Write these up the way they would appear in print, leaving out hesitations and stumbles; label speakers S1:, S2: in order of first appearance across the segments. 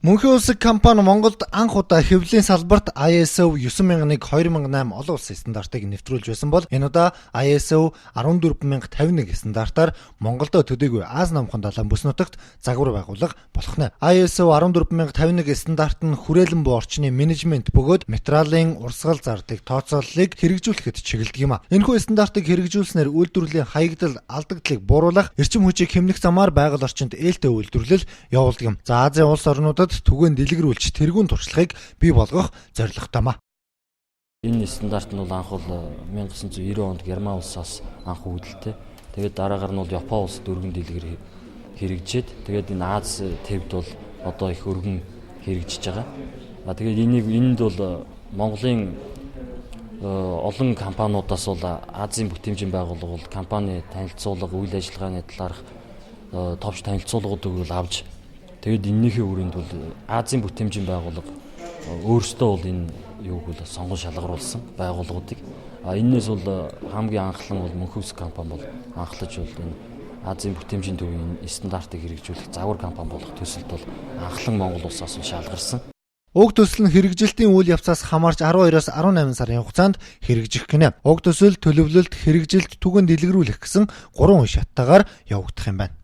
S1: Мөнхийн улсын компани Монголд анх удаа хэвлэлийн салбарт ISO 9001/2008 олон улсын стандартыг нэвтрүүлж байсан бол энэ удаа ISO 14051 стандартаар Монголдо төдийгүй Аз намхан далайн бүс нутагт загвар байгуулга болох нэ. ISO 14051 стандарт нь хүрээлэн буй орчны менежмент бөгөөд материалын урсгал зардыг тооцооллыг хэрэгжүүлэхэд чиглэдэг юм а. Энэхүү стандартыг хэрэгжүүлснээр үйлдвэрлэлийн хаягдал алдагдлыг бууруулах, эрчим хүчийг хэмнэх замаар байгаль орчинд ээлтэй үйлдвэрлэл явуулдаг юм. За Азийн улс орнуудад түгээн дэлгэрүүлж тэргүүн туршлагыг бий болгох зорилготой маа.
S2: Энэ стандарт нь бол анх 1990 онд Герман улсаас анх үүдэлтэй. Тэгээд дараагаар нь бол Япон улс дөрвөн дэлгэр хэрэгжээд тэгээд энэ Аз төвд бол одоо их өргөн хэрэгжиж байгаа. Тэгээд энд бол Монголын олон компаниудаас бол Азийн бүтээмжийн байгууллага бол компани танилцуулга, үйл ажиллагааны талаарх товч танилцуулгуудыг бол авч тэгээд энэнийхээ хүрээнд бол Азийн бүтээмжийн байгууллага өөрсдөө бол энэ юуг бол сонгон шалгаруулсан байгууллагуудыг. Энээс бол хамгийн анхлан бол Мөнхийн улсын компани бол анхлаж бол энэ Азийн бүтээмжийн төвийн стандартыг хэрэгжүүлэх загвар компани болох төсөлд бол анхлан Монгол улсаас шалгарсан.
S1: Уг төсөл нь хэрэгжилтийн үйл явцаас хамаарч 12-оос 18 сарын хугацаанд хэрэгжих гинэ. Уг төсөл төлөвлөлт, хэрэгжилт, түгээн дэлгэрүүлэх гэсэн 3 үе шаттайгаар явагдах юм байна.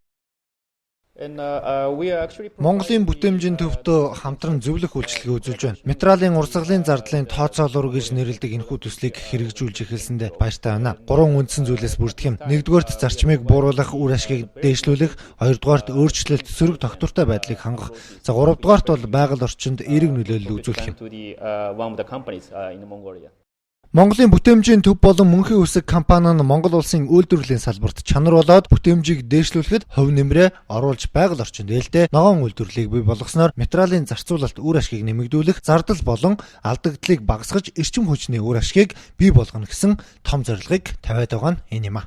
S1: Монголын бүтээмжийн төвдөө хамтран зөвлөх үйлчилгээ үзүүлж байна. Материалын урсгалын зардлын тооцоолуур гэж нэрлэдэг энэхүү төслийг хэрэгжүүлж эхэлсэндээ баяртай байна. 3 үндсэн зүйлээс бүрдэх юм. 1-р зарчмыг бууруулах, үр ашгийг дээшлүүлэх, 2-р өөрчлөлт, сөрөг тогтвортой байдлыг хангах. За 3-р бол байгаль орчинд эерэг нөлөөлөл үзүүлэх юм. Монголын бүтээмжийн төв болон Мөнхийн үсэг компани нь Монгол улсын үйлдвэрлэлийн салбарт чанар болоод бүтээмжийг дээшлүүлэхэд хувь нэмрээ оруулж байгаль орчинд ээлтэй ногоон үйлдвэрлэлийг бий болгосноор материалын зарцуулалт үр ашгийг нэмэгдүүлэх, зардал болон алдагдлыг багасгаж эрчим хүчний үр ашгийг бий болгоно гэсэн том зорилгыг тавиад байгаа нь энэ юм а.